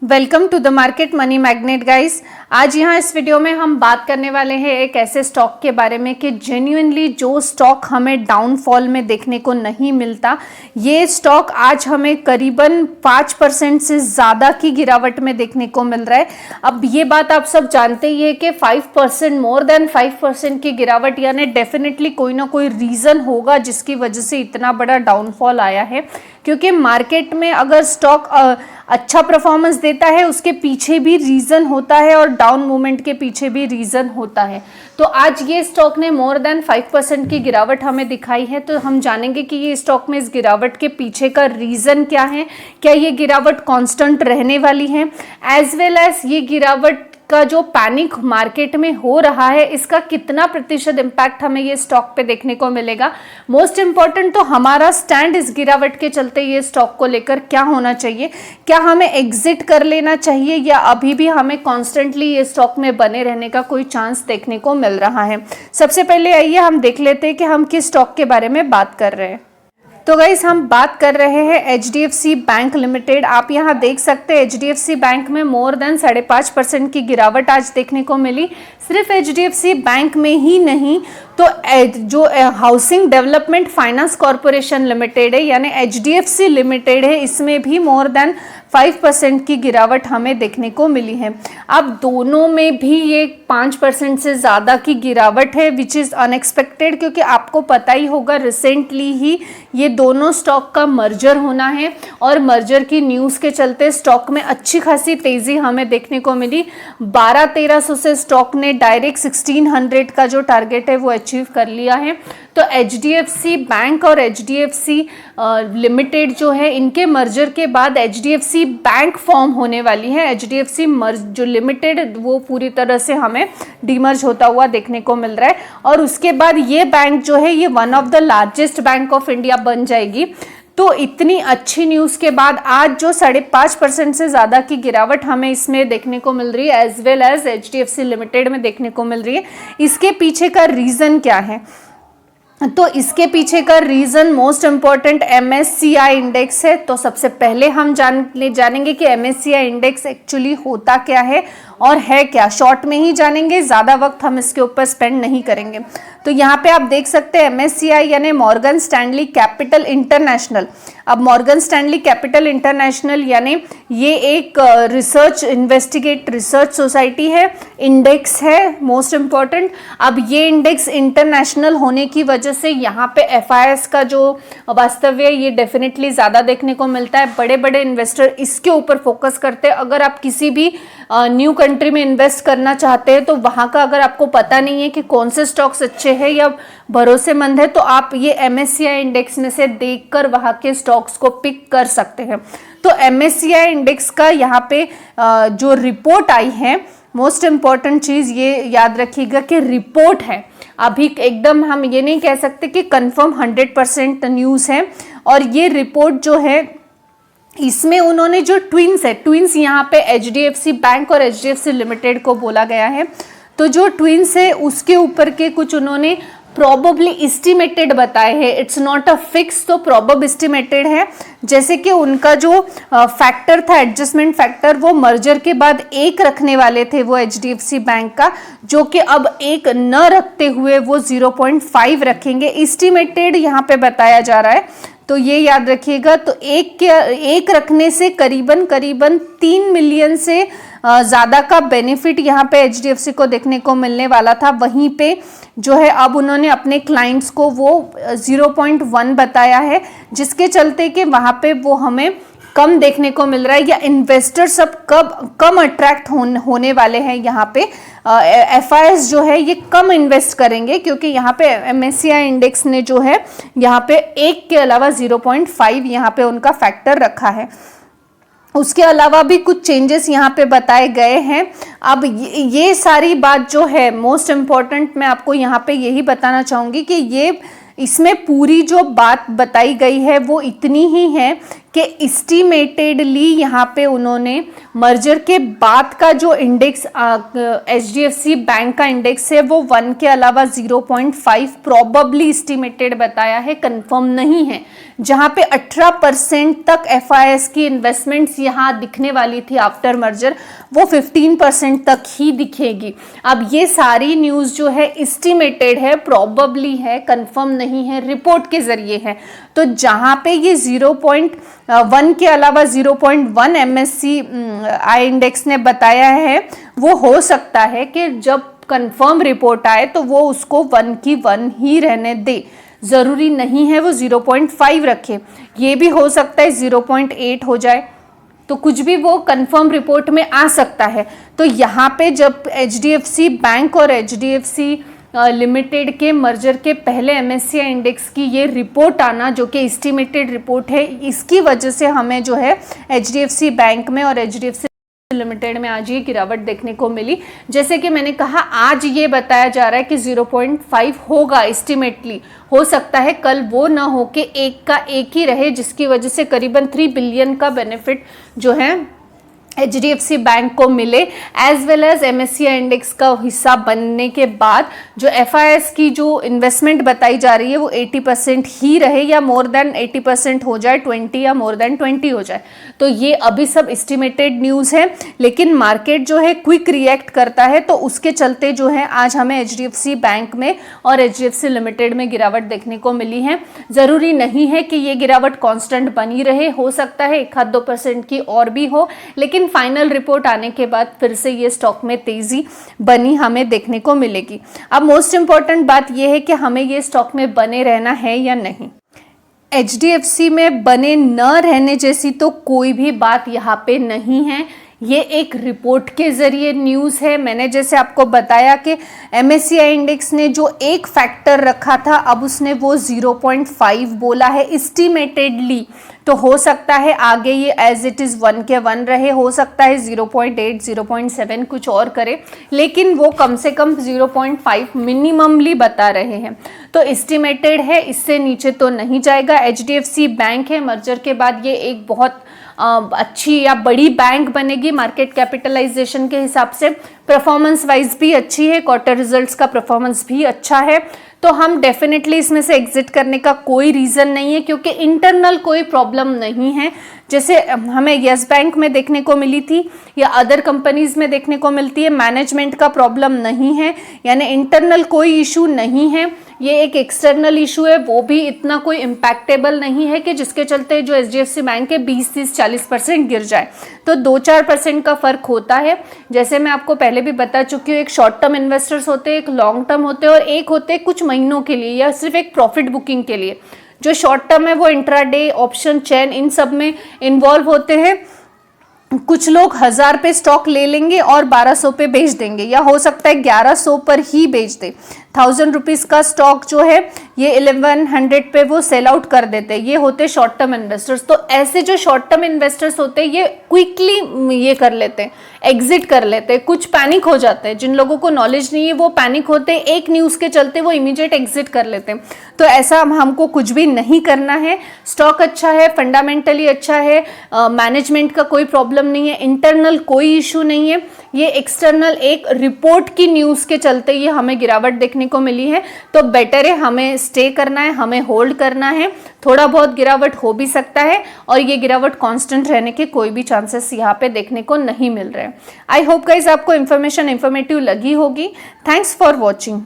Welcome to the market money magnet guys. आज यहाँ इस वीडियो में हम बात करने वाले हैं एक ऐसे स्टॉक के बारे में कि जेन्युइनली जो स्टॉक हमें डाउनफॉल में देखने को नहीं मिलता, ये स्टॉक आज हमें करीबन 5% से ज़्यादा की गिरावट में देखने को मिल रहा है। अब ये बात आप सब जानते ही है कि 5%, मोर देन 5% की गिरावट, यानी डेफिनेटली कोई ना कोई रीज़न होगा जिसकी वजह से इतना बड़ा डाउनफॉल आया है। क्योंकि मार्केट में अगर स्टॉक अच्छा परफॉर्मेंस देता है उसके पीछे भी रीज़न होता है और डाउन मूवमेंट के पीछे भी रीज़न होता है। तो आज ये स्टॉक ने मोर देन 5% की गिरावट हमें दिखाई है। तो हम जानेंगे कि ये स्टॉक में इस गिरावट के पीछे का रीज़न क्या है, क्या ये गिरावट कांस्टेंट रहने वाली है, एज वेल एज ये गिरावट का जो पैनिक मार्केट में हो रहा है इसका कितना प्रतिशत इम्पैक्ट हमें ये स्टॉक पे देखने को मिलेगा। मोस्ट इंपॉर्टेंट तो हमारा स्टैंड इस गिरावट के चलते ये स्टॉक को लेकर क्या होना चाहिए, क्या हमें एग्जिट कर लेना चाहिए या अभी भी हमें कॉन्स्टेंटली ये स्टॉक में बने रहने का कोई चांस देखने को मिल रहा है। सबसे पहले आइए हम देख लेते हैं कि हम किस स्टॉक के बारे में बात कर रहे हैं। तो गाइस हम बात कर रहे हैं HDFC बैंक लिमिटेड। आप यहाँ देख सकते हैं HDFC बैंक में मोर देन 5.5% की गिरावट आज देखने को मिली। सिर्फ HDFC बैंक में ही नहीं तो जो housing development finance corporation limited है यानी HDFC लिमिटेड है, इसमें भी मोर देन 5% की गिरावट हमें देखने को मिली है। अब दोनों में भी ये 5% से ज़्यादा की गिरावट है विच इज़ अनएक्सपेक्टेड, क्योंकि आपको पता ही होगा रिसेंटली ही ये दोनों स्टॉक का मर्जर होना है और मर्जर की न्यूज़ के चलते स्टॉक में अच्छी खासी तेज़ी हमें देखने को मिली। 1200-1300 से स्टॉक ने डायरेक्ट 1600 का जो टारगेट है वो अचीव कर लिया है। तो HDFC बैंक और HDFC लिमिटेड जो है, इनके मर्जर के बाद HDFC बैंक फॉर्म होने वाली है। HDFC जो लिमिटेड वो पूरी तरह से हमें डीमर्ज होता हुआ देखने को मिल रहा है और उसके बाद ये बैंक जो है ये one of the largest bank of India बन जाएगी। तो इतनी अच्छी न्यूज़ के बाद आज जो 5.5% से ज़्यादा की गिरावट हमें इसमें देखने को मिल रही है, as well as HDFC limited में देखने को मिल रही है, इसके पीछे का रीज़न क्या है? तो इसके पीछे का reason most important MSCI index है। तो सबसे पहले हम जानेंगे कि MSCI इंडेक्स एक्चुअली होता क्या है और है क्या। शॉर्ट में ही जानेंगे, ज़्यादा वक्त हम इसके ऊपर स्पेंड नहीं करेंगे। तो यहाँ पे आप देख सकते हैं MSCI यानी मॉर्गन स्टैनली कैपिटल इंटरनेशनल। अब मॉर्गन स्टैनली कैपिटल इंटरनेशनल यानी ये एक इन्वेस्टिगेट रिसर्च सोसाइटी है, इंडेक्स है मोस्ट इम्पॉर्टेंट। अब ये इंडेक्स इंटरनेशनल होने की वजह से यहाँ पे FIS का जो वास्तव्य है ये डेफिनेटली ज़्यादा देखने को मिलता है। बड़े बड़े इन्वेस्टर इसके ऊपर फोकस करते हैं। अगर आप किसी भी न्यू कंट्री में इन्वेस्ट करना चाहते हैं तो वहाँ का अगर आपको पता नहीं है कि कौन से स्टॉक्स अच्छे हैं या भरोसेमंद है, तो आप ये MSCI इंडेक्स में से देखकर वहाँ के स्टॉक्स को पिक कर सकते हैं। तो MSCI इंडेक्स का यहाँ पे जो रिपोर्ट आई है, मोस्ट इम्पॉर्टेंट चीज़ ये याद रखिएगा कि रिपोर्ट है, अभी एकदम हम ये नहीं कह सकते कि कंफर्म 100% न्यूज़ है। और ये रिपोर्ट जो है इसमें उन्होंने जो ट्विंस यहाँ पे HDFC बैंक और HDFC लिमिटेड को बोला गया है। तो जो ट्विंस है उसके ऊपर के कुछ उन्होंने प्रॉबेबली एस्टिमेटेड बताए हैं, इट्स नॉट अ फिक्स, तो प्रॉबेबल एस्टिमेटेड है। जैसे कि उनका जो फैक्टर था, एडजस्टमेंट फैक्टर, वो मर्जर के बाद 1 रखने वाले थे वो HDFC बैंक का, जो कि अब 1 न रखते हुए वो 0.5 रखेंगे, एस्टिमेटेड यहाँ पे बताया जा रहा है। तो ये याद रखिएगा। तो एक रखने से करीबन 3 मिलियन से ज़्यादा का बेनिफिट यहाँ पे HDFC को देखने को मिलने वाला था। वहीं पे जो है अब उन्होंने अपने क्लाइंट्स को वो 0.1 बताया है, जिसके चलते कि वहाँ पे वो हमें कम देखने को मिल रहा है या इन्वेस्टर सब कम अट्रैक्ट होने वाले हैं। यहाँ पे FIS जो है ये कम इन्वेस्ट करेंगे, क्योंकि यहाँ पे MSCI इंडेक्स ने जो है यहाँ पे 1 के अलावा 0.5 यहाँ पे उनका फैक्टर रखा है। उसके अलावा भी कुछ चेंजेस यहाँ पे बताए गए हैं। अब ये सारी बात जो है मोस्ट इम्पॉर्टेंट, मैं आपको यहाँ पे यही बताना चाहूँगी कि ये इसमें पूरी जो बात बताई गई है वो इतनी ही है कि एस्टिमेटेडली यहाँ पे उन्होंने मर्जर के बाद का जो इंडेक्स HDFC बैंक का इंडेक्स है वो 1 के अलावा 0.5 प्रॉबबली एस्टिमेटेड बताया है, कंफर्म नहीं है। जहाँ पे 18% तक FIS की इन्वेस्टमेंट्स यहाँ दिखने वाली थी आफ्टर मर्जर, वो 15% तक ही दिखेगी। अब ये सारी न्यूज़ जो है एस्टिमेटेड है, प्रॉबबली है, कंफर्म नहीं है, रिपोर्ट के जरिए है। तो जहाँ पे ये 0.1 के अलावा 0.1 MSCI इंडेक्स ने बताया है, वो हो सकता है कि जब कंफर्म रिपोर्ट आए तो वो उसको 1 की 1 ही रहने दे, ज़रूरी नहीं है वो 0.5 रखे। ये भी हो सकता है 0.8 हो जाए, तो कुछ भी वो कंफर्म रिपोर्ट में आ सकता है। तो यहाँ पे जब HDFC बैंक और HDFC लिमिटेड के मर्जर के पहले MSCI इंडेक्स की ये रिपोर्ट आना, जो कि एस्टिमेटेड रिपोर्ट है, इसकी वजह से हमें जो है HDFC बैंक में और HDFC लिमिटेड में आज ये गिरावट देखने को मिली। जैसे कि मैंने कहा, आज ये बताया जा रहा है कि 0.5 होगा एस्टिमेटली, हो सकता है कल वो ना हो कि एक का एक ही रहे, जिसकी वजह से करीबन 3 बिलियन का बेनिफिट जो है HDFC बैंक को मिले, as well as MSCI index का हिस्सा बनने के बाद जो FIS की जो इन्वेस्टमेंट बताई जा रही है वो 80% ही रहे, या मोर देन 80% हो जाए, 20 या मोर देन 20 हो जाए। तो ये अभी सब एस्टिमेटेड न्यूज़ है, लेकिन मार्केट जो है क्विक रिएक्ट करता है, तो उसके चलते जो है आज हमें HDFC बैंक में और HDFC लिमिटेड में गिरावट देखने को मिली है। ज़रूरी नहीं है कि ये गिरावट कांस्टेंट बनी रहे, हो सकता है 1-2% की और भी हो, लेकिन फाइनल रिपोर्ट आने के बाद फिर से ये स्टॉक में तेजी बनी हमें देखने को मिलेगी। अब मोस्ट इंपॉर्टेंट बात ये है कि हमें ये स्टॉक में बने रहना है या नहीं। HDFC में बने न रहने जैसी तो कोई भी बात यहाँ पे नहीं है, ये एक रिपोर्ट के ज़रिए न्यूज़ है। मैंने जैसे आपको बताया कि MSCI इंडेक्स ने जो एक फैक्टर रखा था, अब उसने वो 0.5 बोला है एस्टिमेटेडली, तो हो सकता है आगे ये एज इट इज़ 1 के 1 रहे, हो सकता है 0.8 0.7 कुछ और करे, लेकिन वो कम से कम 0.5 मिनिममली बता रहे हैं। तो एस्टिमेटेड है, इससे नीचे तो नहीं जाएगा। HDFC बैंक है, मर्जर के बाद ये एक बहुत अच्छी या बड़ी बैंक बनेगी मार्केट कैपिटलाइजेशन के हिसाब से, परफॉर्मेंस वाइज भी अच्छी है, क्वार्टर रिजल्ट्स का परफॉर्मेंस भी अच्छा है, तो हम डेफिनेटली इसमें से एग्जिट करने का कोई रीज़न नहीं है, क्योंकि इंटरनल कोई प्रॉब्लम नहीं है जैसे हमें यस बैंक में देखने को मिली थी या अदर कंपनीज में देखने को मिलती है। मैनेजमेंट का प्रॉब्लम नहीं है, यानी इंटरनल कोई इशू नहीं है, ये एक एक्सटर्नल इशू है, वो भी इतना कोई इम्पैक्टेबल नहीं है कि जिसके चलते जो HDFC बैंक के 20-30-40% गिर जाए। तो 2-4% का फ़र्क होता है। जैसे मैं आपको पहले भी बता चुकी हूँ, एक शॉर्ट टर्म इन्वेस्टर्स होते हैं, एक लॉन्ग टर्म होते हैं, और एक होते हैं कुछ महीनों के लिए या सिर्फ एक प्रॉफिट बुकिंग के लिए। जो शॉर्ट टर्म है वो इंट्राडे, ऑप्शन, चेन, इन सब में इन्वॉल्व होते हैं। कुछ लोग 1000 पे स्टॉक ले लेंगे और 1200 पे बेच देंगे, या हो सकता है 1100 पर ही बेच दे। 1000 रुपीज़ का स्टॉक जो है ये 1100 पे वो सेल आउट कर देते हैं, ये होते शॉर्ट टर्म इन्वेस्टर्स। तो ऐसे जो शॉर्ट टर्म इन्वेस्टर्स होते हैं ये क्विकली ये कर लेते हैं, एग्जिट कर लेते हैं, कुछ पैनिक हो जाते हैं। जिन लोगों को नॉलेज नहीं है वो पैनिक होते हैं, एक न्यूज़ के चलते वो इमीडिएट एग्जिट कर लेते हैं। तो ऐसा हमको कुछ भी नहीं करना है। स्टॉक अच्छा है, फंडामेंटली अच्छा है, मैनेजमेंट का कोई प्रॉब्लम नहीं है, इंटरनल कोई इशू नहीं है, ये एक्सटर्नल एक रिपोर्ट की न्यूज़ के चलते ये हमें गिरावट देखने को मिली है। तो बेटर है हमें स्टे करना है, हमें होल्ड करना है। थोड़ा बहुत गिरावट हो भी सकता है और ये गिरावट कांस्टेंट रहने के कोई भी चांसेस यहाँ पे देखने को नहीं मिल रहे हैं। आई होप गाइस आपको इन्फॉर्मेटिव लगी होगी। Thanks for watching.